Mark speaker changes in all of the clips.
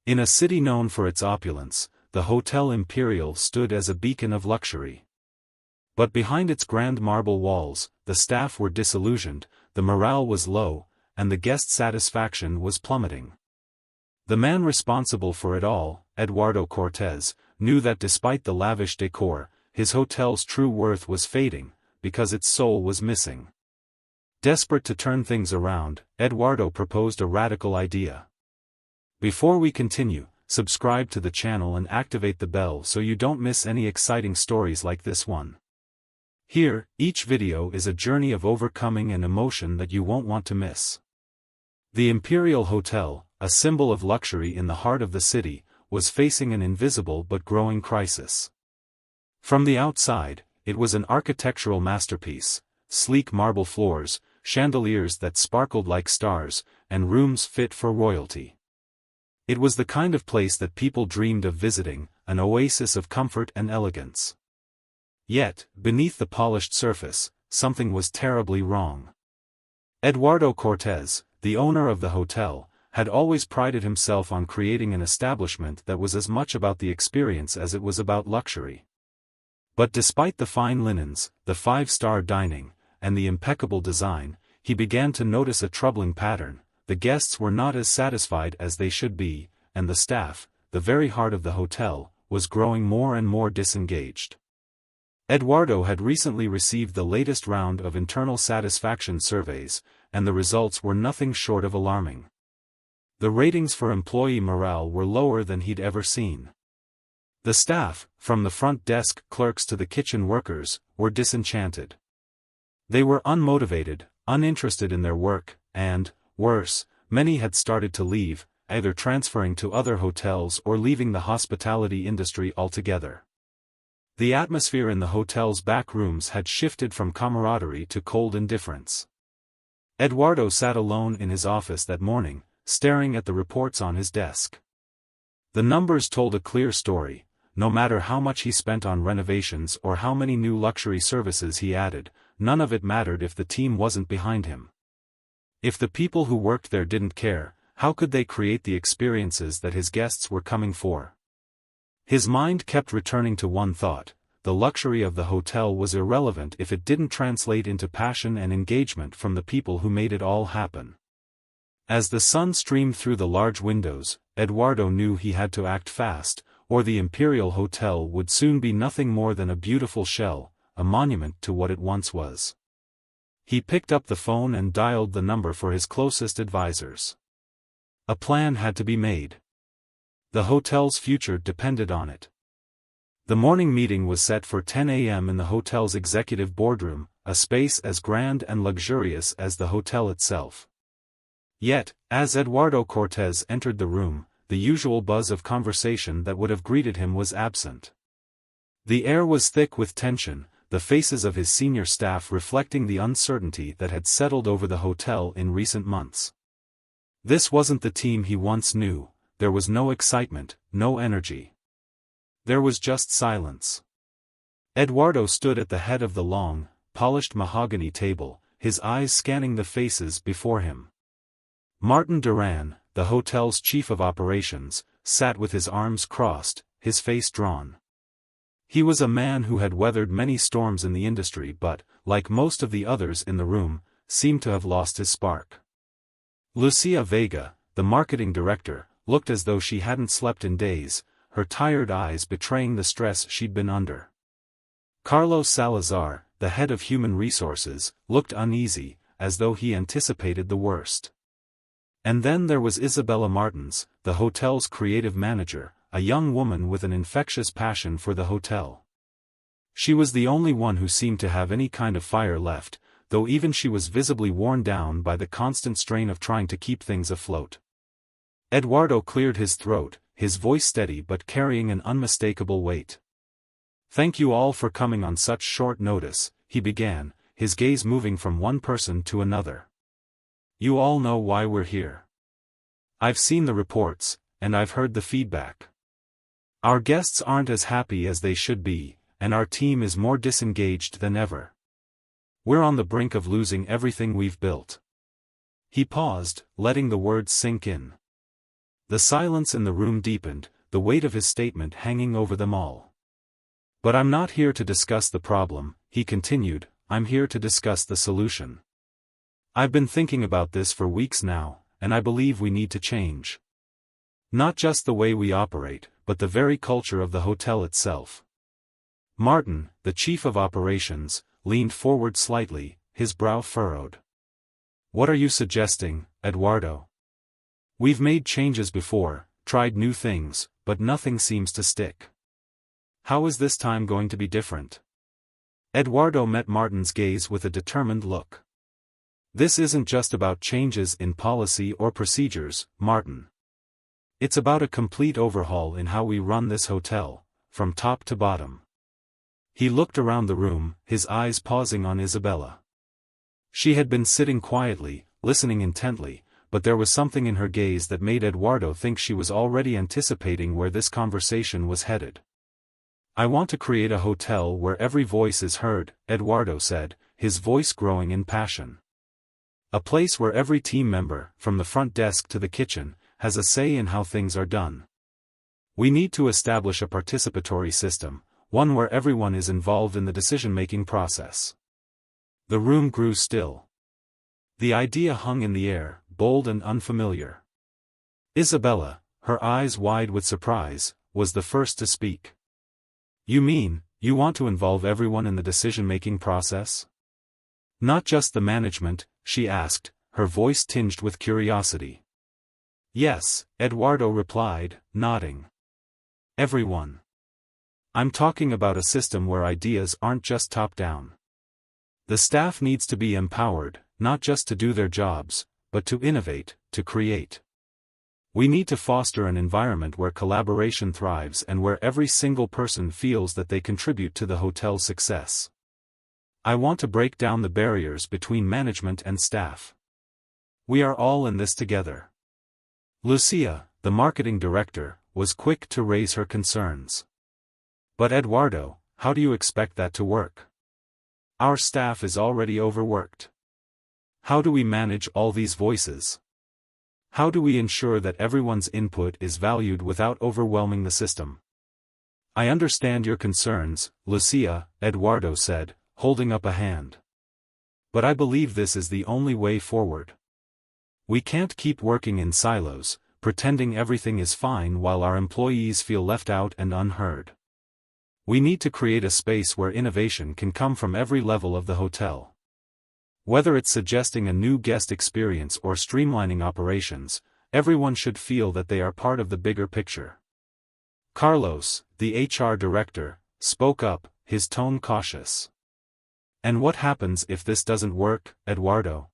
Speaker 1: In a city known for its opulence, the Hotel Imperial stood as a beacon of luxury. But behind its grand marble walls, the staff were disillusioned, the morale was low, and the guest satisfaction was plummeting. The man responsible for it all, Eduardo Cortés, knew that despite the lavish decor, his hotel's true worth was fading, because its soul was missing. Desperate to turn things around, Eduardo proposed a radical idea. Before we continue, subscribe to the channel and activate the bell so you don't miss any exciting stories like this one. Here, each video is a journey of overcoming an emotion that you won't want to miss. The Imperial Hotel, a symbol of luxury in the heart of the city, was facing an invisible but growing crisis. From the outside, it was an architectural masterpiece: sleek marble floors, chandeliers that sparkled like stars, and rooms fit for royalty. It was the kind of place that people dreamed of visiting, an oasis of comfort and elegance. Yet, beneath the polished surface, something was terribly wrong. Eduardo Cortés, the owner of the hotel, had always prided himself on creating an establishment that was as much about the experience as it was about luxury. But despite the fine linens, the five-star dining, and the impeccable design, he began to notice a troubling pattern. The guests were not as satisfied as they should be, and the staff, the very heart of the hotel, was growing more and more disengaged. Eduardo had recently received the latest round of internal satisfaction surveys, and the results were nothing short of alarming. The ratings for employee morale were lower than he'd ever seen. The staff, from the front desk clerks to the kitchen workers, were disenchanted. They were unmotivated, uninterested in their work, and, worse, many had started to leave, either transferring to other hotels or leaving the hospitality industry altogether. The atmosphere in the hotel's back rooms had shifted from camaraderie to cold indifference. Eduardo sat alone in his office that morning, staring at the reports on his desk. The numbers told a clear story. No matter how much he spent on renovations or how many new luxury services he added, none of it mattered if the team wasn't behind him. If the people who worked there didn't care, how could they create the experiences that his guests were coming for? His mind kept returning to one thought: the luxury of the hotel was irrelevant if it didn't translate into passion and engagement from the people who made it all happen. As the sun streamed through the large windows, Eduardo knew he had to act fast, or the Imperial Hotel would soon be nothing more than a beautiful shell, a monument to what it once was. He picked up the phone and dialed the number for his closest advisors. A plan had to be made. The hotel's future depended on it. The morning meeting was set for 10 a.m. in the hotel's executive boardroom, a space as grand and luxurious as the hotel itself. Yet, as Eduardo Cortés entered the room, the usual buzz of conversation that would have greeted him was absent. The air was thick with tension, the faces of his senior staff reflecting the uncertainty that had settled over the hotel in recent months. This wasn't the team he once knew. There was no excitement, no energy. There was just silence. Eduardo stood at the head of the long, polished mahogany table, his eyes scanning the faces before him. Martin Duran, the hotel's chief of operations, sat with his arms crossed, his face drawn. He was a man who had weathered many storms in the industry but, like most of the others in the room, seemed to have lost his spark. Lucia Vega, the marketing director, looked as though she hadn't slept in days, her tired eyes betraying the stress she'd been under. Carlos Salazar, the head of human resources, looked uneasy, as though he anticipated the worst. And then there was Isabella Martins, the hotel's creative manager, a young woman with an infectious passion for the hotel. She was the only one who seemed to have any kind of fire left, though even she was visibly worn down by the constant strain of trying to keep things afloat. Eduardo cleared his throat, his voice steady but carrying an unmistakable weight. "Thank you all for coming on such short notice," he began, his gaze moving from one person to another. "You all know why we're here. I've seen the reports, and I've heard the feedback. Our guests aren't as happy as they should be, and our team is more disengaged than ever. We're on the brink of losing everything we've built." He paused, letting the words sink in. The silence in the room deepened, the weight of his statement hanging over them all. "But I'm not here to discuss the problem," he continued, "I'm here to discuss the solution. I've been thinking about this for weeks now, and I believe we need to change. Not just the way we operate, but the very culture of the hotel itself." Martin, the chief of operations, leaned forward slightly, his brow furrowed. "What are you suggesting, Eduardo? We've made changes before, tried new things, but nothing seems to stick. How is this time going to be different?" Eduardo met Martin's gaze with a determined look. "This isn't just about changes in policy or procedures, Martin. It's about a complete overhaul in how we run this hotel, from top to bottom." He looked around the room, his eyes pausing on Isabella. She had been sitting quietly, listening intently, but there was something in her gaze that made Eduardo think she was already anticipating where this conversation was headed. "I want to create a hotel where every voice is heard," Eduardo said, his voice growing in passion. "A place where every team member, from the front desk to the kitchen, has a say in how things are done. We need to establish a participatory system, one where everyone is involved in the decision-making process." The room grew still. The idea hung in the air, bold and unfamiliar. Isabella, her eyes wide with surprise, was the first to speak. "You mean, you want to involve everyone in the decision-making process? Not just the management?" she asked, her voice tinged with curiosity. "Yes," Eduardo replied, nodding. "Everyone. I'm talking about a system where ideas aren't just top-down. The staff needs to be empowered, not just to do their jobs, but to innovate, to create. We need to foster an environment where collaboration thrives and where every single person feels that they contribute to the hotel's success. I want to break down the barriers between management and staff. We are all in this together." Lucia, the marketing director, was quick to raise her concerns. "But Eduardo, how do you expect that to work? Our staff is already overworked. How do we manage all these voices? How do we ensure that everyone's input is valued without overwhelming the system?" "I understand your concerns, Lucia," Eduardo said, holding up a hand. "But I believe this is the only way forward. We can't keep working in silos, pretending everything is fine while our employees feel left out and unheard. We need to create a space where innovation can come from every level of the hotel. Whether it's suggesting a new guest experience or streamlining operations, everyone should feel that they are part of the bigger picture." Carlos, the HR director, spoke up, his tone cautious. "And what happens if this doesn't work, Eduardo?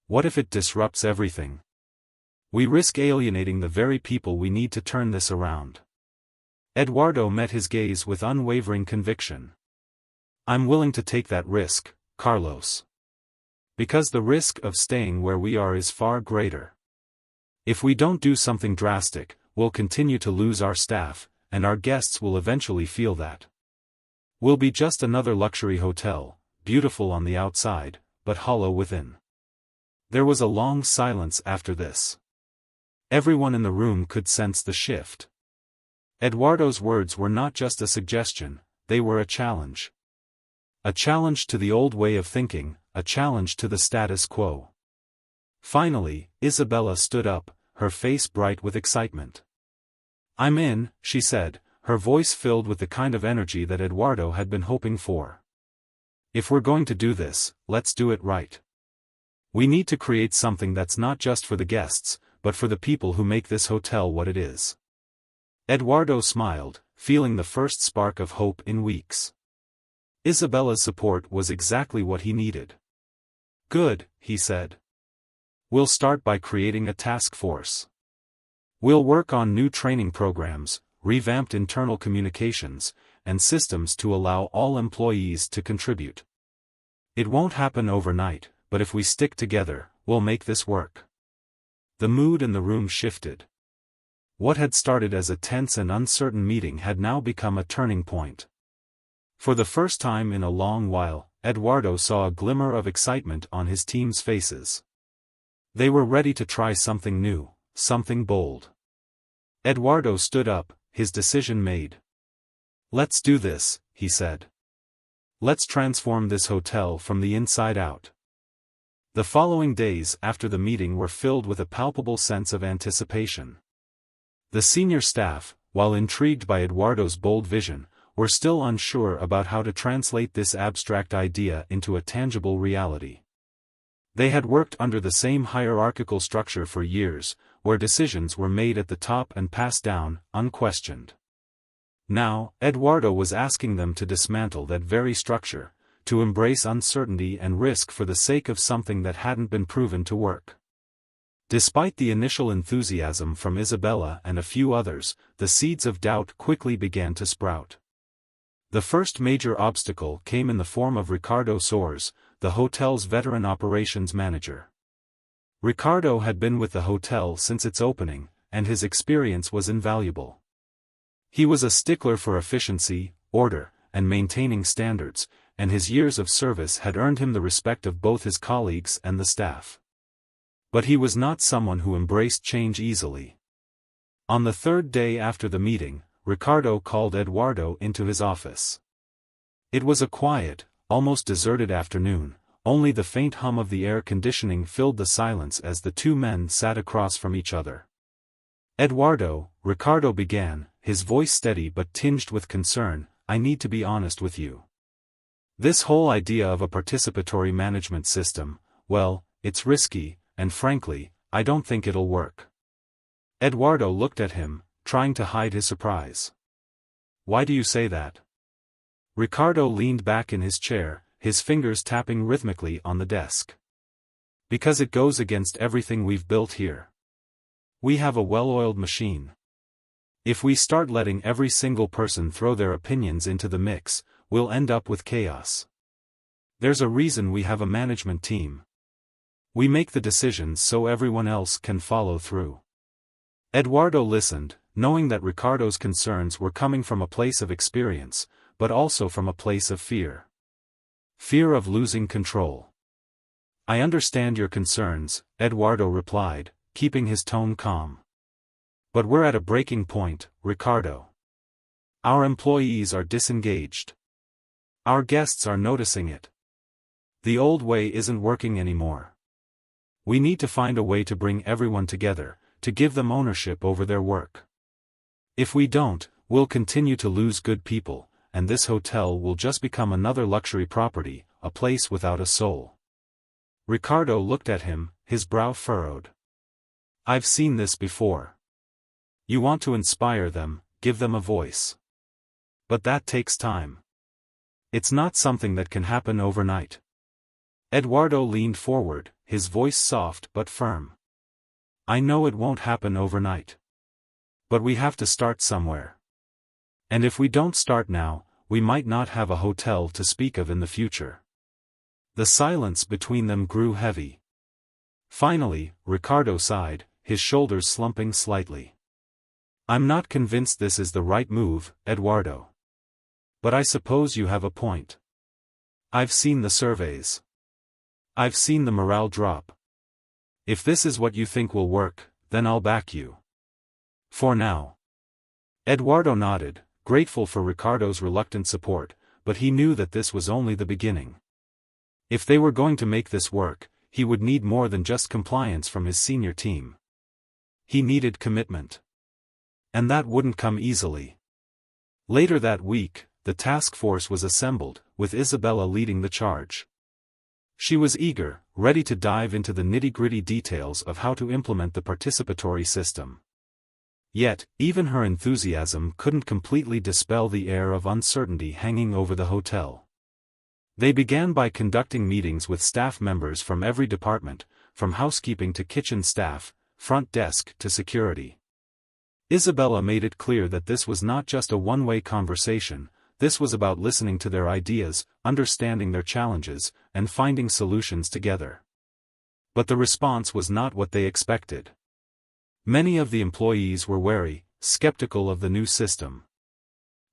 Speaker 1: What if it disrupts everything? We risk alienating the very people we need to turn this around." Eduardo met his gaze with unwavering conviction. "I'm willing to take that risk, Carlos. Because the risk of staying where we are is far greater. If we don't do something drastic, we'll continue to lose our staff, and our guests will eventually feel that. We'll be just another luxury hotel, beautiful on the outside, but hollow within." There was a long silence after this. Everyone in the room could sense the shift. Eduardo's words were not just a suggestion, they were a challenge. A challenge to the old way of thinking, a challenge to the status quo. Finally, Isabella stood up, her face bright with excitement. "I'm in," she said, her voice filled with the kind of energy that Eduardo had been hoping for. "If we're going to do this, let's do it right. We need to create something that's not just for the guests, but for the people who make this hotel what it is." Eduardo smiled, feeling the first spark of hope in weeks. Isabella's support was exactly what he needed. "Good," he said. "We'll start by creating a task force. We'll work on new training programs, revamped internal communications, and systems to allow all employees to contribute. It won't happen overnight, but if we stick together, we'll make this work." The mood in the room shifted. What had started as a tense and uncertain meeting had now become a turning point. For the first time in a long while, Eduardo saw a glimmer of excitement on his team's faces. They were ready to try something new, something bold. Eduardo stood up, his decision made. "Let's do this," he said. "Let's transform this hotel from the inside out." The following days after the meeting were filled with a palpable sense of anticipation. The senior staff, while intrigued by Eduardo's bold vision, were still unsure about how to translate this abstract idea into a tangible reality. They had worked under the same hierarchical structure for years, where decisions were made at the top and passed down, unquestioned. Now, Eduardo was asking them to dismantle that very structure, to embrace uncertainty and risk for the sake of something that hadn't been proven to work. Despite the initial enthusiasm from Isabella and a few others, the seeds of doubt quickly began to sprout. The first major obstacle came in the form of Ricardo Soares, the hotel's veteran operations manager. Ricardo had been with the hotel since its opening, and his experience was invaluable. He was a stickler for efficiency, order, and maintaining standards, and his years of service had earned him the respect of both his colleagues and the staff. But he was not someone who embraced change easily. On the third day after the meeting, Ricardo called Eduardo into his office. It was a quiet, almost deserted afternoon, only the faint hum of the air conditioning filled the silence as the two men sat across from each other. "Eduardo," Ricardo began, his voice steady but tinged with concern, "I need to be honest with you. This whole idea of a participatory management system, well, it's risky, and frankly, I don't think it'll work." Eduardo looked at him, trying to hide his surprise. "Why do you say that?" Ricardo leaned back in his chair, his fingers tapping rhythmically on the desk. "Because it goes against everything we've built here. We have a well-oiled machine. If we start letting every single person throw their opinions into the mix, we'll end up with chaos. There's a reason we have a management team. We make the decisions so everyone else can follow through." Eduardo listened, knowing that Ricardo's concerns were coming from a place of experience, but also from a place of fear. Fear of losing control. "I understand your concerns," Eduardo replied, keeping his tone calm. "But we're at a breaking point, Ricardo. Our employees are disengaged. Our guests are noticing it. The old way isn't working anymore. We need to find a way to bring everyone together, to give them ownership over their work. If we don't, we'll continue to lose good people, and this hotel will just become another luxury property, a place without a soul." Ricardo looked at him, his brow furrowed. "I've seen this before. You want to inspire them, give them a voice. But that takes time. It's not something that can happen overnight." Eduardo leaned forward, his voice soft but firm. "I know it won't happen overnight. But we have to start somewhere. And if we don't start now, we might not have a hotel to speak of in the future." The silence between them grew heavy. Finally, Ricardo sighed, his shoulders slumping slightly. "I'm not convinced this is the right move, Eduardo. But I suppose you have a point. I've seen the surveys. I've seen the morale drop. If this is what you think will work, then I'll back you. For now." Eduardo nodded, grateful for Ricardo's reluctant support, but he knew that this was only the beginning. If they were going to make this work, he would need more than just compliance from his senior team. He needed commitment. And that wouldn't come easily. Later that week, the task force was assembled, with Isabella leading the charge. She was eager, ready to dive into the nitty-gritty details of how to implement the participatory system. Yet, even her enthusiasm couldn't completely dispel the air of uncertainty hanging over the hotel. They began by conducting meetings with staff members from every department, from housekeeping to kitchen staff, front desk to security. Isabella made it clear that this was not just a one-way conversation. This was about listening to their ideas, understanding their challenges, and finding solutions together. But the response was not what they expected. Many of the employees were wary, skeptical of the new system.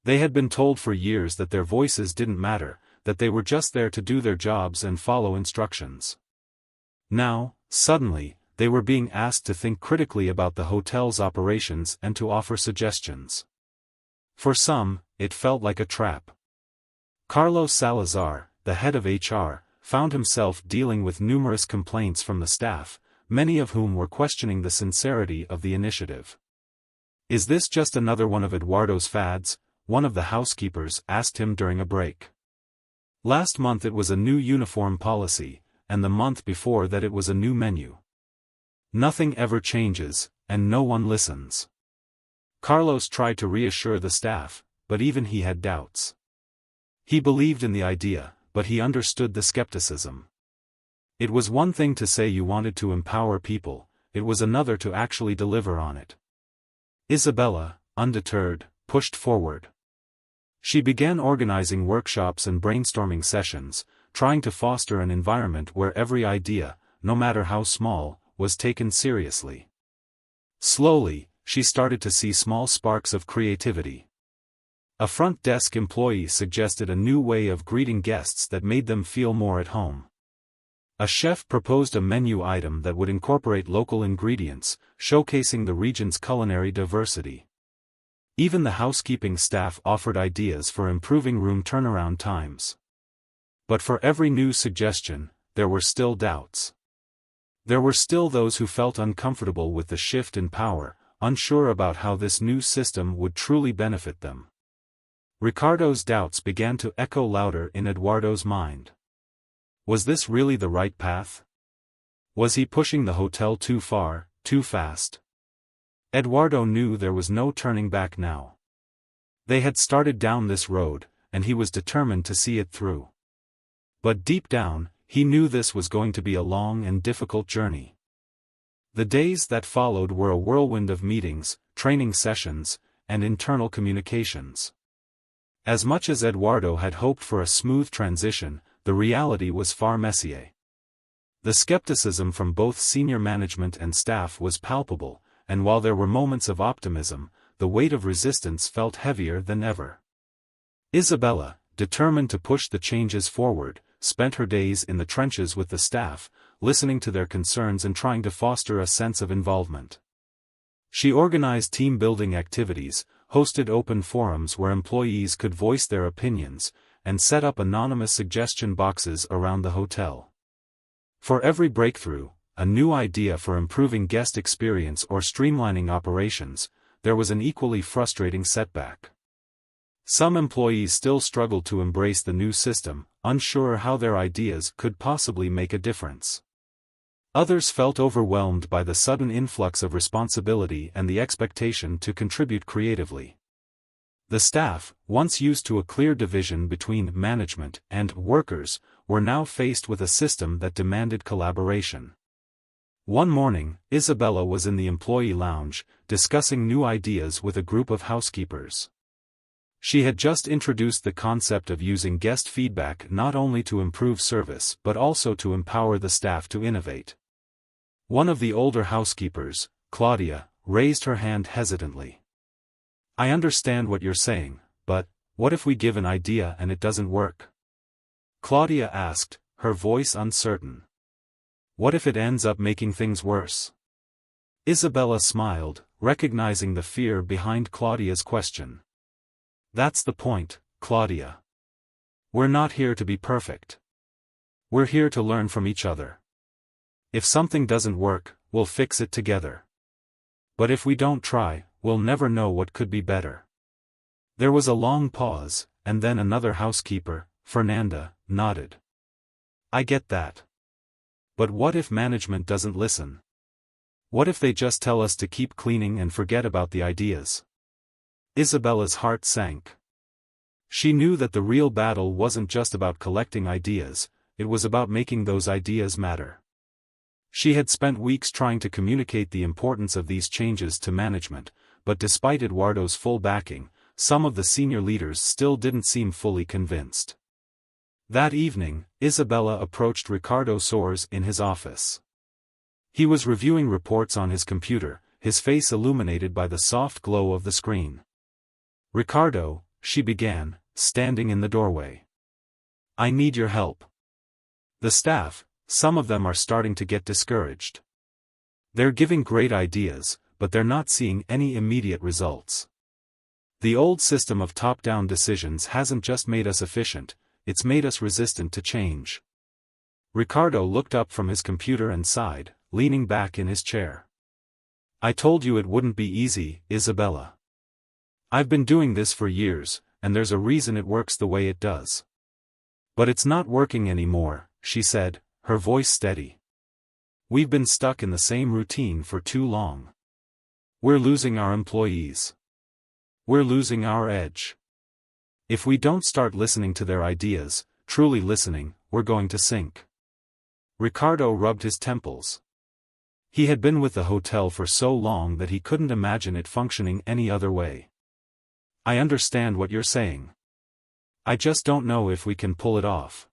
Speaker 1: They had been told for years that their voices didn't matter, that they were just there to do their jobs and follow instructions. Now, suddenly, they were being asked to think critically about the hotel's operations and to offer suggestions. For some, it felt like a trap. Carlos Salazar, the head of HR, found himself dealing with numerous complaints from the staff, many of whom were questioning the sincerity of the initiative. "Is this just another one of Eduardo's fads?" one of the housekeepers asked him during a break. "Last month it was a new uniform policy, and the month before that it was a new menu. Nothing ever changes, and no one listens." Carlos tried to reassure the staff, but even he had doubts. He believed in the idea, but he understood the skepticism. It was one thing to say you wanted to empower people, it was another to actually deliver on it. Isabella, undeterred, pushed forward. She began organizing workshops and brainstorming sessions, trying to foster an environment where every idea, no matter how small, was taken seriously. Slowly, she started to see small sparks of creativity. A front desk employee suggested a new way of greeting guests that made them feel more at home. A chef proposed a menu item that would incorporate local ingredients, showcasing the region's culinary diversity. Even the housekeeping staff offered ideas for improving room turnaround times. But for every new suggestion, there were still doubts. There were still those who felt uncomfortable with the shift in power, unsure about how this new system would truly benefit them. Ricardo's doubts began to echo louder in Eduardo's mind. Was this really the right path? Was he pushing the hotel too far, too fast? Eduardo knew there was no turning back now. They had started down this road, and he was determined to see it through. But deep down, he knew this was going to be a long and difficult journey. The days that followed were a whirlwind of meetings, training sessions, and internal communications. As much as Eduardo had hoped for a smooth transition, the reality was far messier. The skepticism from both senior management and staff was palpable, and while there were moments of optimism, the weight of resistance felt heavier than ever. Isabella, determined to push the changes forward, spent her days in the trenches with the staff, listening to their concerns and trying to foster a sense of involvement. She organized team-building activities, hosted open forums where employees could voice their opinions, and set up anonymous suggestion boxes around the hotel. For every breakthrough, a new idea for improving guest experience or streamlining operations, there was an equally frustrating setback. Some employees still struggled to embrace the new system, unsure how their ideas could possibly make a difference. Others felt overwhelmed by the sudden influx of responsibility and the expectation to contribute creatively. The staff, once used to a clear division between management and workers, were now faced with a system that demanded collaboration. One morning, Isabella was in the employee lounge, discussing new ideas with a group of housekeepers. She had just introduced the concept of using guest feedback not only to improve service but also to empower the staff to innovate. One of the older housekeepers, Claudia, raised her hand hesitantly. "I understand what you're saying, but what if we give an idea and it doesn't work?" Claudia asked, her voice uncertain. "What if it ends up making things worse?" Isabella smiled, recognizing the fear behind Claudia's question. "That's the point, Claudia. We're not here to be perfect. We're here to learn from each other. If something doesn't work, we'll fix it together. But if we don't try, we'll never know what could be better." There was a long pause, and then another housekeeper, Fernanda, nodded. "I get that. But what if management doesn't listen? What if they just tell us to keep cleaning and forget about the ideas?" Isabella's heart sank. She knew that the real battle wasn't just about collecting ideas, it was about making those ideas matter. She had spent weeks trying to communicate the importance of these changes to management, but despite Eduardo's full backing, some of the senior leaders still didn't seem fully convinced. That evening, Isabella approached Ricardo Soares in his office. He was reviewing reports on his computer, his face illuminated by the soft glow of the screen. "Ricardo," she began, standing in the doorway. "I need your help. The staff, some of them are starting to get discouraged. They're giving great ideas, but they're not seeing any immediate results. The old system of top-down decisions hasn't just made us efficient, it's made us resistant to change. Ricardo looked up from his computer and sighed, leaning back in his chair. I told you it wouldn't be easy, Isabella. I've been doing this for years, and there's a reason it works the way it does. But it's not working anymore, she said, her voice steady. We've been stuck in the same routine for too long. We're losing our employees. We're losing our edge. If we don't start listening to their ideas, truly listening, we're going to sink. Ricardo rubbed his temples. He had been with the hotel for so long that he couldn't imagine it functioning any other way. I understand what you're saying. I just don't know if we can pull it off.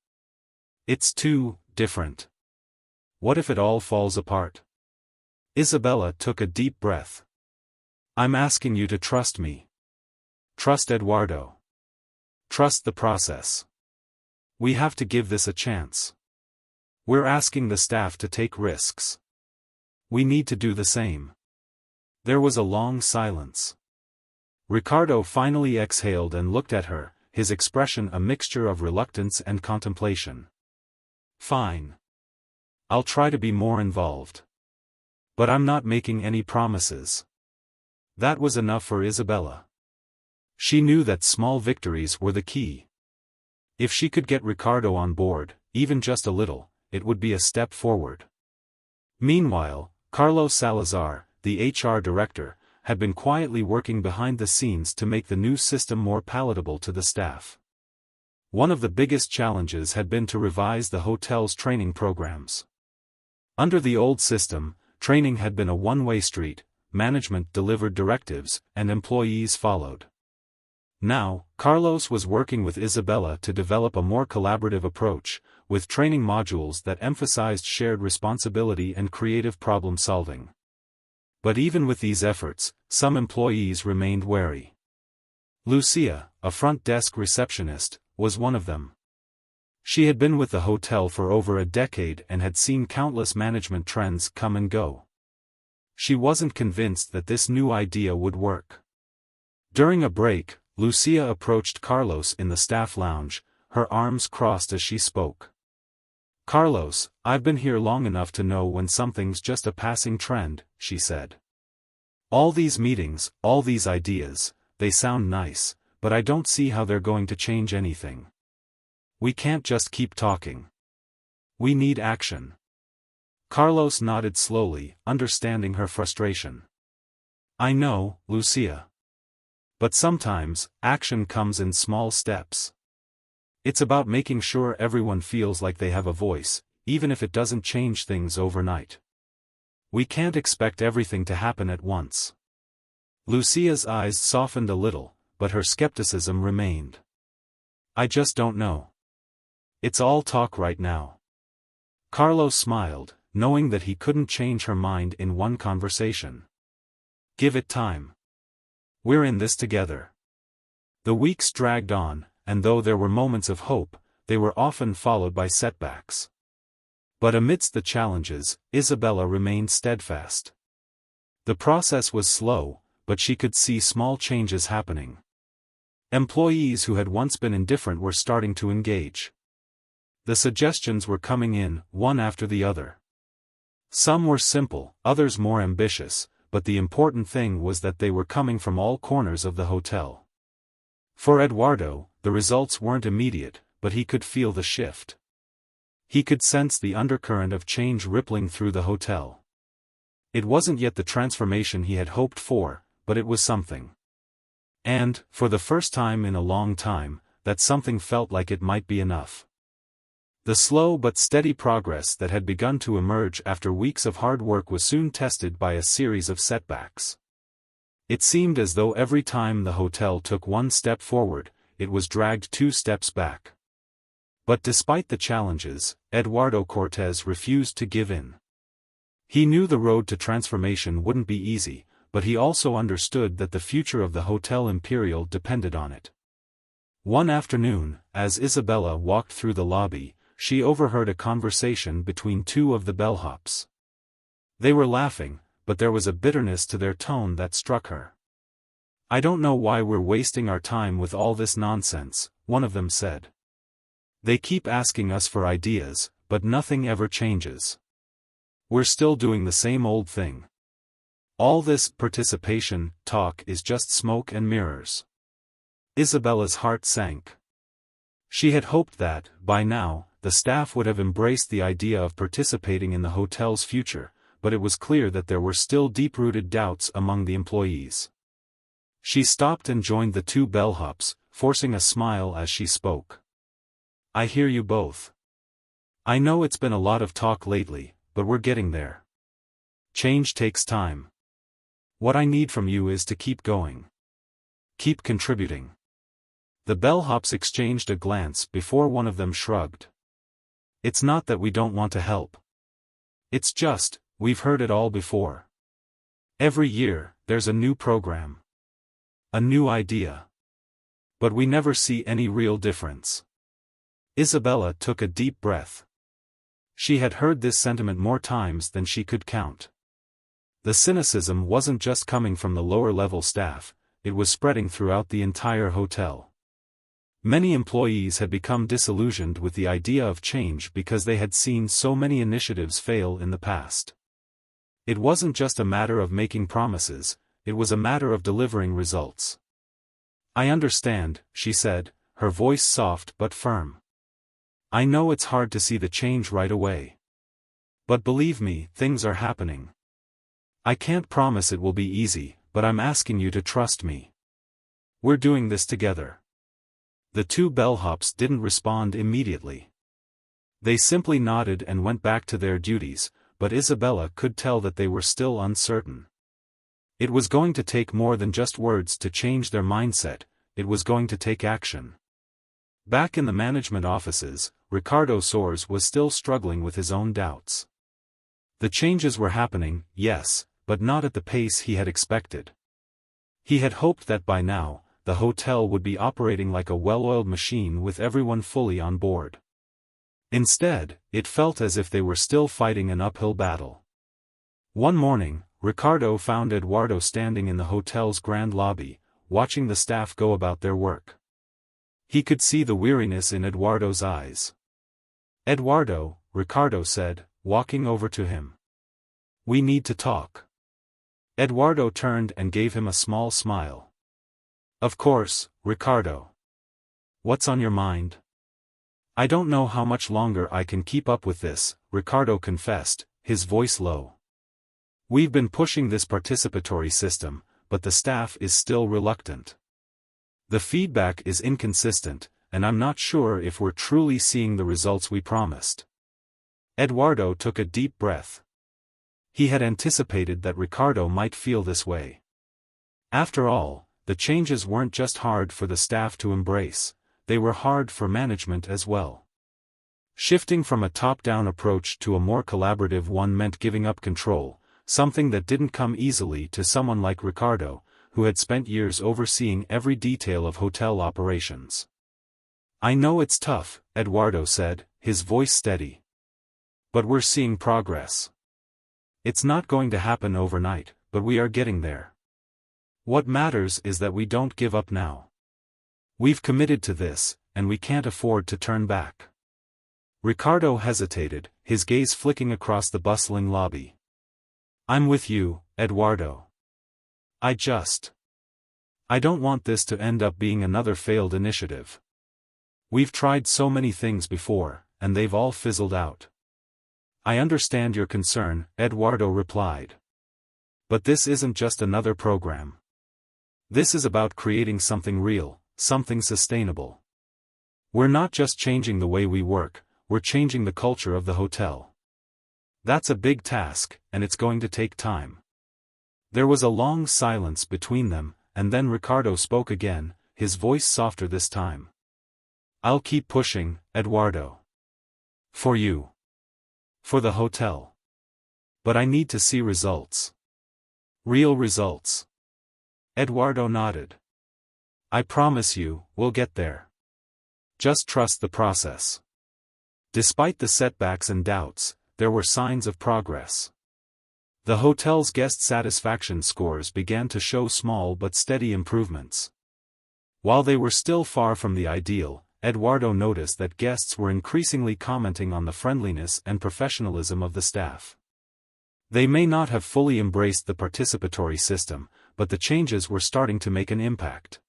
Speaker 1: It's too different. What if it all falls apart? Isabella took a deep breath. I'm asking you to trust me. Trust Eduardo. Trust the process. We have to give this a chance. We're asking the staff to take risks. We need to do the same. There was a long silence. Ricardo finally exhaled and looked at her, his expression a mixture of reluctance and contemplation. Fine. I'll try to be more involved. But I'm not making any promises. That was enough for Isabella. She knew that small victories were the key. If she could get Ricardo on board, even just a little, it would be a step forward. Meanwhile, Carlos Salazar, the HR director, had been quietly working behind the scenes to make the new system more palatable to the staff. One of the biggest challenges had been to revise the hotel's training programs. Under the old system, training had been a one-way street, management delivered directives, and employees followed. Now, Carlos was working with Isabella to develop a more collaborative approach, with training modules that emphasized shared responsibility and creative problem-solving. But even with these efforts, some employees remained wary. Lucia, a front desk receptionist, was one of them. She had been with the hotel for over a decade and had seen countless management trends come and go. She wasn't convinced that this new idea would work. During a break, Lucia approached Carlos in the staff lounge, her arms crossed as she spoke. Carlos, I've been here long enough to know when something's just a passing trend, she said. All these meetings, all these ideas, they sound nice, but I don't see how they're going to change anything. We can't just keep talking. We need action. Carlos nodded slowly, understanding her frustration. I know, Lucia. But sometimes, action comes in small steps. It's about making sure everyone feels like they have a voice, even if it doesn't change things overnight. We can't expect everything to happen at once. Lucia's eyes softened a little, but her skepticism remained. I just don't know. It's all talk right now. Carlos smiled, knowing that he couldn't change her mind in one conversation. Give it time. We're in this together. The weeks dragged on, and though there were moments of hope, they were often followed by setbacks. But amidst the challenges, Isabella remained steadfast. The process was slow, but she could see small changes happening. Employees who had once been indifferent were starting to engage. The suggestions were coming in, one after the other. Some were simple, others more ambitious, but the important thing was that they were coming from all corners of the hotel. For Eduardo, the results weren't immediate, but he could feel the shift. He could sense the undercurrent of change rippling through the hotel. It wasn't yet the transformation he had hoped for, but it was something. And, for the first time in a long time, that something felt like it might be enough. The slow but steady progress that had begun to emerge after weeks of hard work was soon tested by a series of setbacks. It seemed as though every time the hotel took one step forward, it was dragged 2 steps back. But despite the challenges, Eduardo Cortés refused to give in. He knew the road to transformation wouldn't be easy, but he also understood that the future of the Hotel Imperial depended on it. One afternoon, as Isabella walked through the lobby, she overheard a conversation between 2 of the bellhops. They were laughing, but there was a bitterness to their tone that struck her. "I don't know why we're wasting our time with all this nonsense," one of them said. "They keep asking us for ideas, but nothing ever changes. We're still doing the same old thing. All this participation talk is just smoke and mirrors." Isabella's heart sank. She had hoped that, by now, the staff would have embraced the idea of participating in the hotel's future, but it was clear that there were still deep-rooted doubts among the employees. She stopped and joined the two bellhops, forcing a smile as she spoke. "I hear you both. I know it's been a lot of talk lately, but we're getting there. Change takes time. What I need from you is to keep going. Keep contributing." The bellhops exchanged a glance before one of them shrugged. "It's not that we don't want to help. It's just, we've heard it all before. Every year, there's a new program. A new idea. But we never see any real difference." Isabella took a deep breath. She had heard this sentiment more times than she could count. The cynicism wasn't just coming from the lower-level staff, it was spreading throughout the entire hotel. Many employees had become disillusioned with the idea of change because they had seen so many initiatives fail in the past. It wasn't just a matter of making promises, it was a matter of delivering results. "I understand," she said, her voice soft but firm. "I know it's hard to see the change right away. But believe me, things are happening. I can't promise it will be easy, but I'm asking you to trust me. We're doing this together." The two bellhops didn't respond immediately. They simply nodded and went back to their duties, but Isabella could tell that they were still uncertain. It was going to take more than just words to change their mindset, it was going to take action. Back in the management offices, Ricardo Soares was still struggling with his own doubts. The changes were happening, yes, but not at the pace he had expected. He had hoped that by now, the hotel would be operating like a well-oiled machine with everyone fully on board. Instead, it felt as if they were still fighting an uphill battle. One morning, Ricardo found Eduardo standing in the hotel's grand lobby, watching the staff go about their work. He could see the weariness in Eduardo's eyes. "Eduardo," Ricardo said, walking over to him. "We need to talk." Eduardo turned and gave him a small smile. "Of course, Ricardo. What's on your mind?" "I don't know how much longer I can keep up with this," Ricardo confessed, his voice low. "We've been pushing this participatory system, but the staff is still reluctant. The feedback is inconsistent, and I'm not sure if we're truly seeing the results we promised." Eduardo took a deep breath. He had anticipated that Ricardo might feel this way. After all, the changes weren't just hard for the staff to embrace, they were hard for management as well. Shifting from a top-down approach to a more collaborative one meant giving up control, something that didn't come easily to someone like Ricardo, who had spent years overseeing every detail of hotel operations. "I know it's tough," Eduardo said, his voice steady. "But we're seeing progress. It's not going to happen overnight, but we are getting there. What matters is that we don't give up now. We've committed to this, and we can't afford to turn back." Ricardo hesitated, his gaze flicking across the bustling lobby. "I'm with you, Eduardo. I don't want this to end up being another failed initiative. We've tried so many things before, and they've all fizzled out." "I understand your concern," Eduardo replied. "But this isn't just another program. This is about creating something real, something sustainable. We're not just changing the way we work, we're changing the culture of the hotel. That's a big task, and it's going to take time." There was a long silence between them, and then Ricardo spoke again, his voice softer this time. "I'll keep pushing, Eduardo. For you. For the hotel. But I need to see results. Real results." Eduardo nodded. "I promise you, we'll get there. Just trust the process." Despite the setbacks and doubts, there were signs of progress. The hotel's guest satisfaction scores began to show small but steady improvements. While they were still far from the ideal, Eduardo noticed that guests were increasingly commenting on the friendliness and professionalism of the staff. They may not have fully embraced the participatory system, but the changes were starting to make an impact.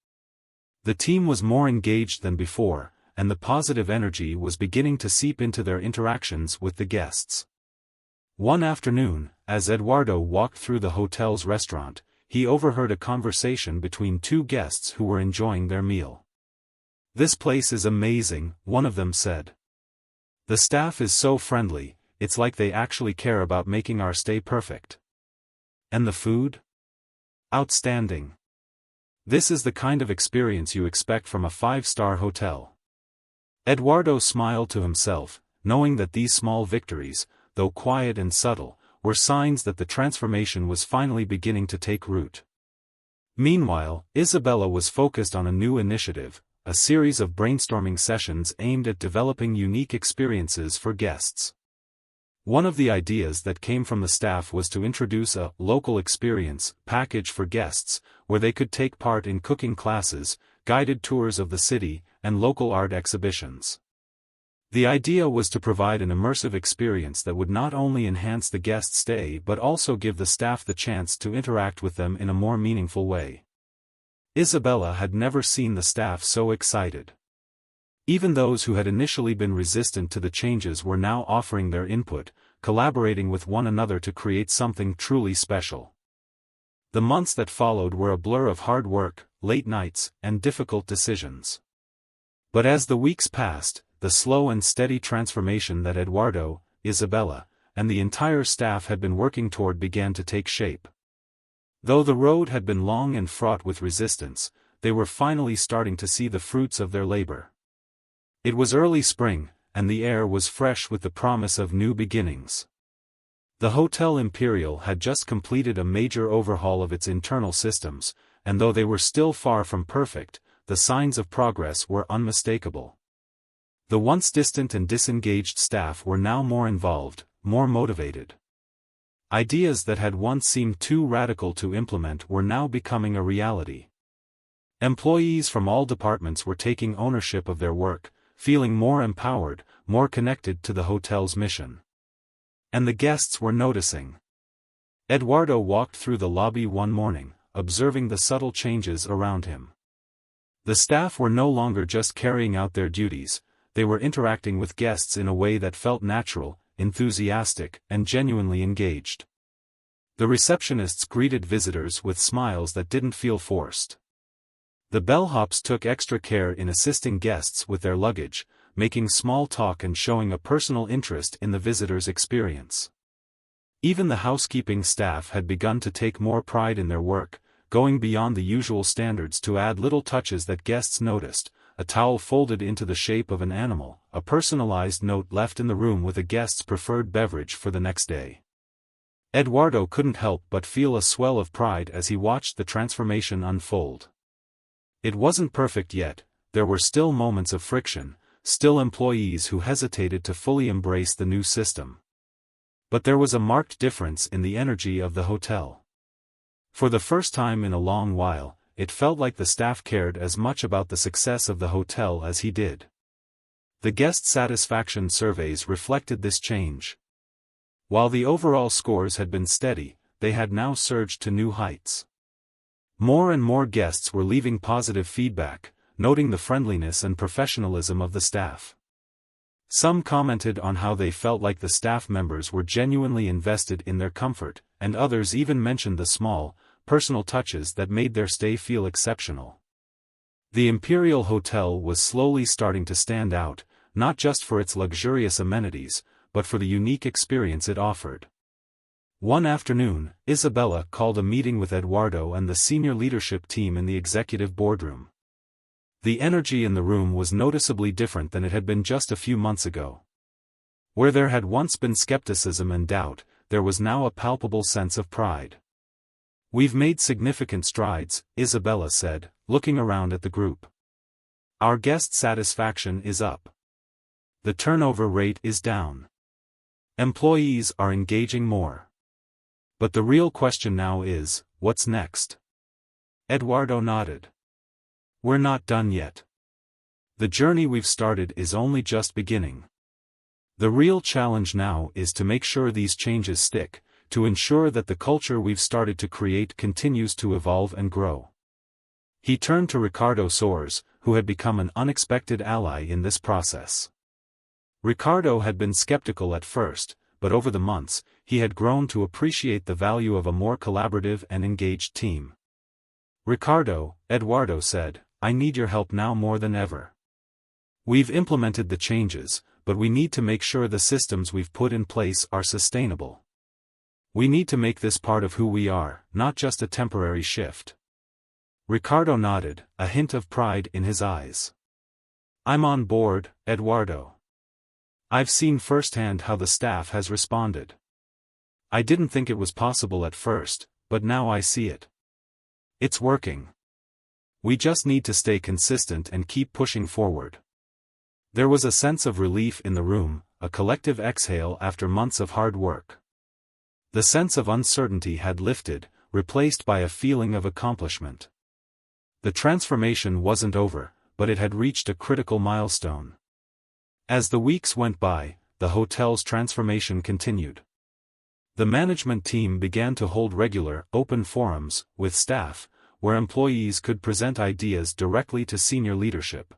Speaker 1: The team was more engaged than before, and the positive energy was beginning to seep into their interactions with the guests. One afternoon, as Eduardo walked through the hotel's restaurant, he overheard a conversation between two guests who were enjoying their meal. "This place is amazing," one of them said. "The staff is so friendly, it's like they actually care about making our stay perfect. And the food? Outstanding. This is the kind of experience you expect from a 5-star hotel." Eduardo smiled to himself, knowing that these small victories, though quiet and subtle, were signs that the transformation was finally beginning to take root. Meanwhile, Isabella was focused on a new initiative, a series of brainstorming sessions aimed at developing unique experiences for guests. One of the ideas that came from the staff was to introduce a local experience package for guests, where they could take part in cooking classes, guided tours of the city, and local art exhibitions. The idea was to provide an immersive experience that would not only enhance the guest stay but also give the staff the chance to interact with them in a more meaningful way. Isabella had never seen the staff so excited. Even those who had initially been resistant to the changes were now offering their input, collaborating with one another to create something truly special. The months that followed were a blur of hard work, late nights, and difficult decisions. But as the weeks passed, the slow and steady transformation that Eduardo, Isabella, and the entire staff had been working toward began to take shape. Though the road had been long and fraught with resistance, they were finally starting to see the fruits of their labor. It was early spring, and the air was fresh with the promise of new beginnings. The Hotel Imperial had just completed a major overhaul of its internal systems, and though they were still far from perfect, the signs of progress were unmistakable. The once distant and disengaged staff were now more involved, more motivated. Ideas that had once seemed too radical to implement were now becoming a reality. Employees from all departments were taking ownership of their work, feeling more empowered, more connected to the hotel's mission. And the guests were noticing. Eduardo walked through the lobby one morning, observing the subtle changes around him. The staff were no longer just carrying out their duties, they were interacting with guests in a way that felt natural, enthusiastic, and genuinely engaged. The receptionists greeted visitors with smiles that didn't feel forced. The bellhops took extra care in assisting guests with their luggage, making small talk and showing a personal interest in the visitors' experience. Even the housekeeping staff had begun to take more pride in their work, going beyond the usual standards to add little touches that guests noticed: a towel folded into the shape of an animal, a personalized note left in the room with a guest's preferred beverage for the next day. Eduardo couldn't help but feel a swell of pride as he watched the transformation unfold. It wasn't perfect yet, there were still moments of friction, still employees who hesitated to fully embrace the new system. But there was a marked difference in the energy of the hotel. For the first time in a long while, it felt like the staff cared as much about the success of the hotel as he did. The guest satisfaction surveys reflected this change. While the overall scores had been steady, they had now surged to new heights. More and more guests were leaving positive feedback, noting the friendliness and professionalism of the staff. Some commented on how they felt like the staff members were genuinely invested in their comfort, and others even mentioned the small, personal touches that made their stay feel exceptional. The Imperial Hotel was slowly starting to stand out, not just for its luxurious amenities, but for the unique experience it offered. One afternoon, Isabella called a meeting with Eduardo and the senior leadership team in the executive boardroom. The energy in the room was noticeably different than it had been just a few months ago. Where there had once been skepticism and doubt, there was now a palpable sense of pride. "We've made significant strides," Isabella said, looking around at the group. "Our guest satisfaction is up. The turnover rate is down. Employees are engaging more. But the real question now is, what's next? Eduardo nodded. We're not done yet. The journey we've started is only just beginning. The real challenge now is to make sure these changes stick, to ensure that the culture we've started to create continues to evolve and grow. He turned to Ricardo Soares, who had become an unexpected ally in this process. Ricardo had been skeptical at first, but over the months, he had grown to appreciate the value of a more collaborative and engaged team. Ricardo, Eduardo said, I need your help now more than ever. We've implemented the changes, but we need to make sure the systems we've put in place are sustainable. We need to make this part of who we are, not just a temporary shift. Ricardo nodded, a hint of pride in his eyes. I'm on board, Eduardo. I've seen firsthand how the staff has responded. I didn't think it was possible at first, but now I see it. It's working. We just need to stay consistent and keep pushing forward. There was a sense of relief in the room, a collective exhale after months of hard work. The sense of uncertainty had lifted, replaced by a feeling of accomplishment. The transformation wasn't over, but it had reached a critical milestone. As the weeks went by, the hotel's transformation continued. The management team began to hold regular, open forums, with staff, where employees could present ideas directly to senior leadership.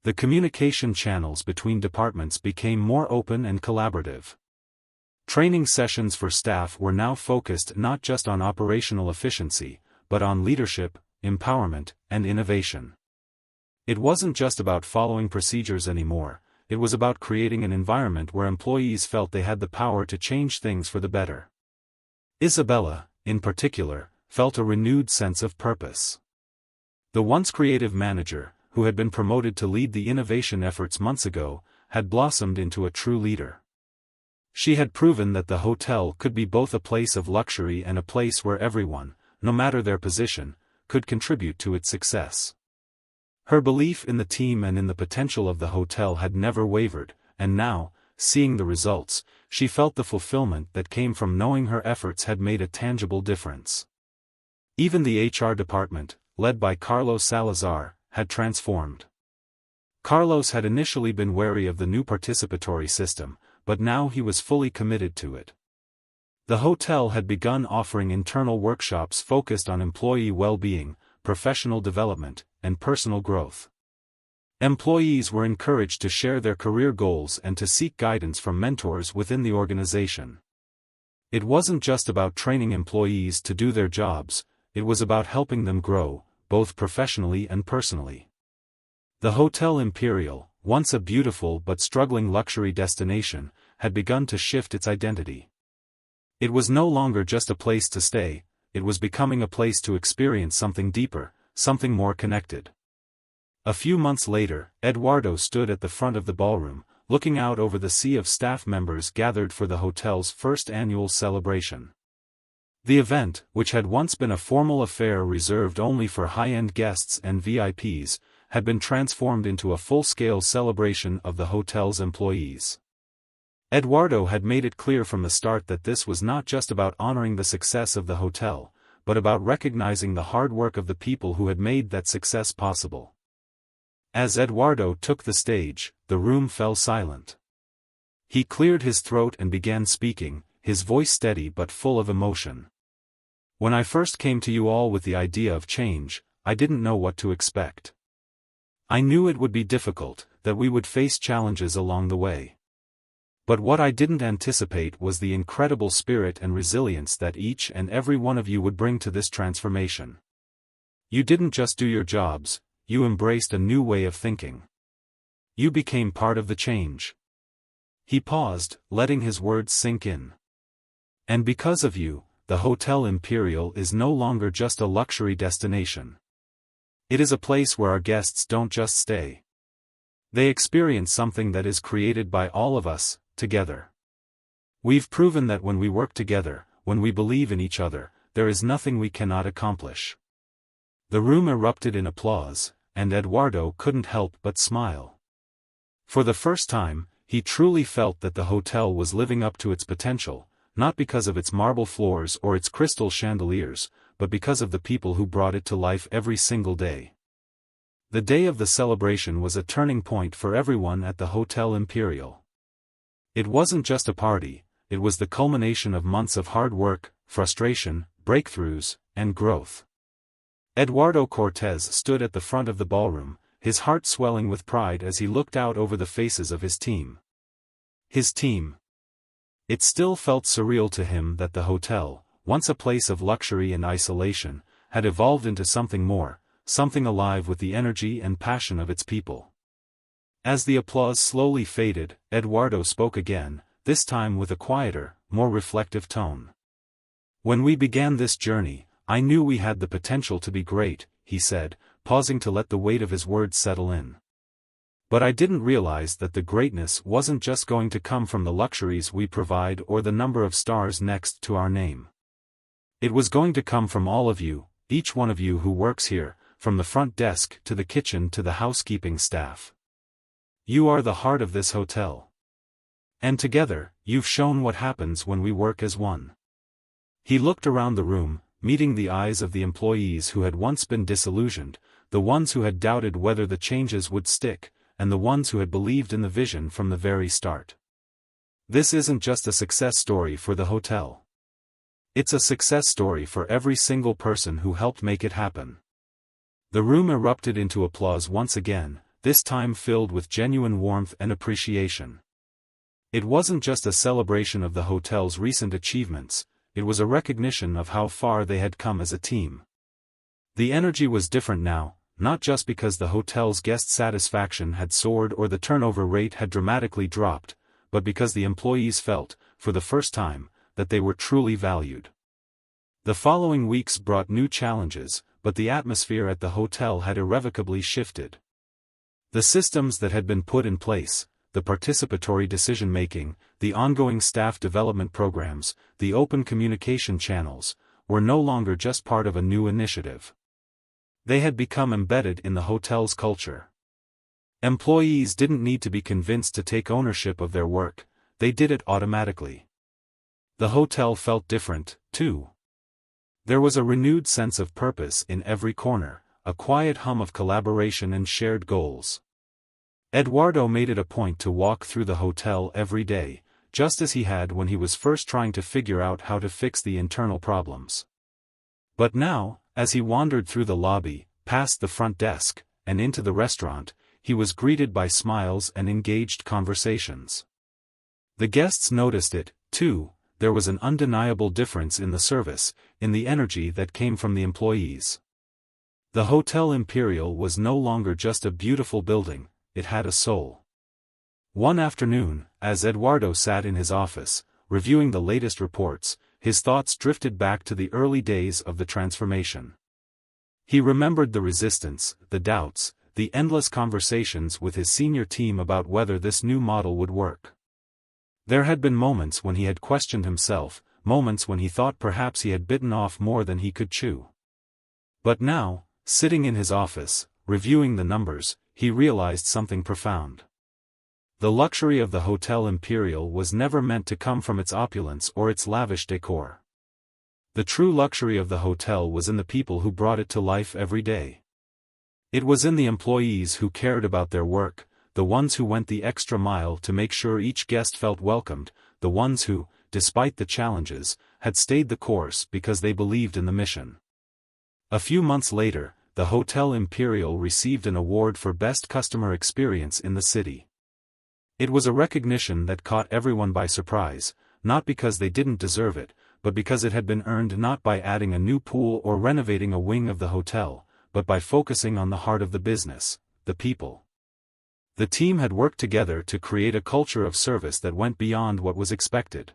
Speaker 1: The communication channels between departments became more open and collaborative. Training sessions for staff were now focused not just on operational efficiency, but on leadership, empowerment, and innovation. It wasn't just about following procedures anymore, it was about creating an environment where employees felt they had the power to change things for the better. Isabella, in particular, felt a renewed sense of purpose. The once creative manager, who had been promoted to lead the innovation efforts months ago, had blossomed into a true leader. She had proven that the hotel could be both a place of luxury and a place where everyone, no matter their position, could contribute to its success. Her belief in the team and in the potential of the hotel had never wavered, and now, seeing the results, she felt the fulfillment that came from knowing her efforts had made a tangible difference. Even the HR department, led by Carlos Salazar, had transformed. Carlos had initially been wary of the new participatory system, but now he was fully committed to it. The hotel had begun offering internal workshops focused on employee well-being, professional development, and personal growth. Employees were encouraged to share their career goals and to seek guidance from mentors within the organization. It wasn't just about training employees to do their jobs, it was about helping them grow, both professionally and personally. The Hotel Imperial, once a beautiful but struggling luxury destination, had begun to shift its identity. It was no longer just a place to stay, it was becoming a place to experience something deeper, something more connected. A few months later, Eduardo stood at the front of the ballroom, looking out over the sea of staff members gathered for the hotel's first annual celebration. The event, which had once been a formal affair reserved only for high-end guests and VIPs, had been transformed into a full-scale celebration of the hotel's employees. Eduardo had made it clear from the start that this was not just about honoring the success of the hotel, but about recognizing the hard work of the people who had made that success possible. As Eduardo took the stage, the room fell silent. He cleared his throat and began speaking, his voice steady but full of emotion. When I first came to you all with the idea of change, I didn't know what to expect. I knew it would be difficult, that we would face challenges along the way. But what I didn't anticipate was the incredible spirit and resilience that each and every one of you would bring to this transformation. You didn't just do your jobs, you embraced a new way of thinking. You became part of the change. He paused, letting his words sink in. And because of you, the Hotel Imperial is no longer just a luxury destination. It is a place where our guests don't just stay. They experience something that is created by all of us, together. We've proven that when we work together, when we believe in each other, there is nothing we cannot accomplish. The room erupted in applause, and Eduardo couldn't help but smile. For the first time, he truly felt that the hotel was living up to its potential, not because of its marble floors or its crystal chandeliers, but because of the people who brought it to life every single day. The day of the celebration was a turning point for everyone at the Hotel Imperial. It wasn't just a party, it was the culmination of months of hard work, frustration, breakthroughs, and growth. Eduardo Cortés stood at the front of the ballroom, his heart swelling with pride as he looked out over the faces of his team. His team. It still felt surreal to him that the hotel, once a place of luxury and isolation, had evolved into something more, something alive with the energy and passion of its people. As the applause slowly faded, Eduardo spoke again, this time with a quieter, more reflective tone. "When we began this journey, I knew we had the potential to be great," he said, pausing to let the weight of his words settle in. "But I didn't realize that the greatness wasn't just going to come from the luxuries we provide or the number of stars next to our name. It was going to come from all of you, each one of you who works here, from the front desk to the kitchen to the housekeeping staff. You are the heart of this hotel. And together, you've shown what happens when we work as one." He looked around the room, meeting the eyes of the employees who had once been disillusioned, the ones who had doubted whether the changes would stick, and the ones who had believed in the vision from the very start. This isn't just a success story for the hotel. It's a success story for every single person who helped make it happen. The room erupted into applause once again, this time filled with genuine warmth and appreciation. It wasn't just a celebration of the hotel's recent achievements, it was a recognition of how far they had come as a team. The energy was different now, not just because the hotel's guest satisfaction had soared or the turnover rate had dramatically dropped, but because the employees felt, for the first time, that they were truly valued. The following weeks brought new challenges, but the atmosphere at the hotel had irrevocably shifted. The systems that had been put in place, the participatory decision-making, the ongoing staff development programs, the open communication channels, were no longer just part of a new initiative. They had become embedded in the hotel's culture. Employees didn't need to be convinced to take ownership of their work, they did it automatically. The hotel felt different, too. There was a renewed sense of purpose in every corner, a quiet hum of collaboration and shared goals. Eduardo made it a point to walk through the hotel every day, just as he had when he was first trying to figure out how to fix the internal problems. But now, as he wandered through the lobby, past the front desk, and into the restaurant, he was greeted by smiles and engaged conversations. The guests noticed it, too. There was an undeniable difference in the service, in the energy that came from the employees. The Hotel Imperial was no longer just a beautiful building, it had a soul. One afternoon, as Eduardo sat in his office, reviewing the latest reports, his thoughts drifted back to the early days of the transformation. He remembered the resistance, the doubts, the endless conversations with his senior team about whether this new model would work. There had been moments when he had questioned himself, moments when he thought perhaps he had bitten off more than he could chew. But now, sitting in his office, reviewing the numbers, he realized something profound. The luxury of the Hotel Imperial was never meant to come from its opulence or its lavish decor. The true luxury of the hotel was in the people who brought it to life every day. It was in the employees who cared about their work, the ones who went the extra mile to make sure each guest felt welcomed, the ones who, despite the challenges, had stayed the course because they believed in the mission. A few months later, the Hotel Imperial received an award for Best Customer Experience in the city. It was a recognition that caught everyone by surprise, not because they didn't deserve it, but because it had been earned not by adding a new pool or renovating a wing of the hotel, but by focusing on the heart of the business, the people. The team had worked together to create a culture of service that went beyond what was expected.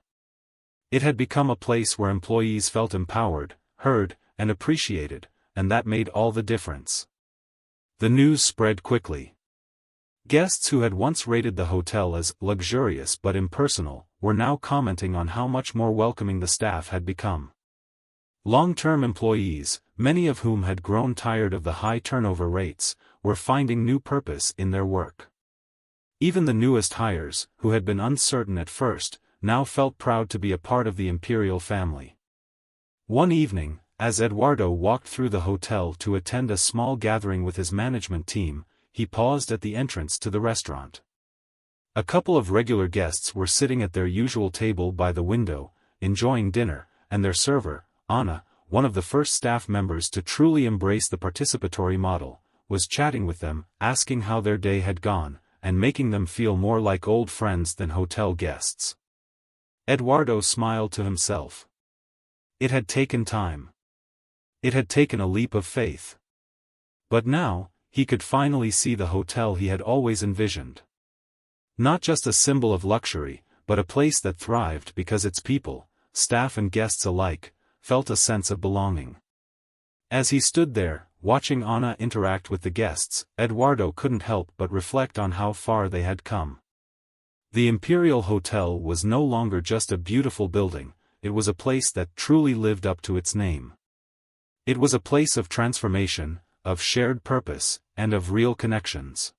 Speaker 1: It had become a place where employees felt empowered, heard, and appreciated, and that made all the difference. The news spread quickly. Guests who had once rated the hotel as luxurious but impersonal were now commenting on how much more welcoming the staff had become. Long-term employees, many of whom had grown tired of the high turnover rates, were finding new purpose in their work. Even the newest hires, who had been uncertain at first, now felt proud to be a part of the imperial family. One evening, as Eduardo walked through the hotel to attend a small gathering with his management team, he paused at the entrance to the restaurant. A couple of regular guests were sitting at their usual table by the window, enjoying dinner, and their server, Anna, one of the first staff members to truly embrace the participatory model, was chatting with them, asking how their day had gone, and making them feel more like old friends than hotel guests. Eduardo smiled to himself. It had taken time. It had taken a leap of faith. But now, he could finally see the hotel he had always envisioned. Not just a symbol of luxury, but a place that thrived because its people, staff and guests alike, felt a sense of belonging. As he stood there, watching Anna interact with the guests, Eduardo couldn't help but reflect on how far they had come. The Imperial Hotel was no longer just a beautiful building, it was a place that truly lived up to its name. It was a place of transformation, of shared purpose, and of real connections.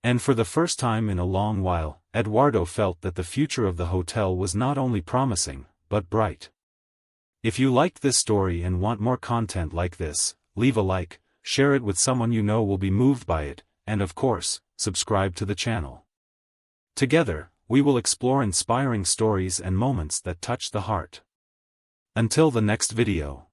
Speaker 1: And for the first time in a long while, Eduardo felt that the future of the hotel was not only promising, but bright. If you liked this story and want more content like this, leave a like, share it with someone you know will be moved by it, and of course, subscribe to the channel. Together, we will explore inspiring stories and moments that touch the heart. Until the next video.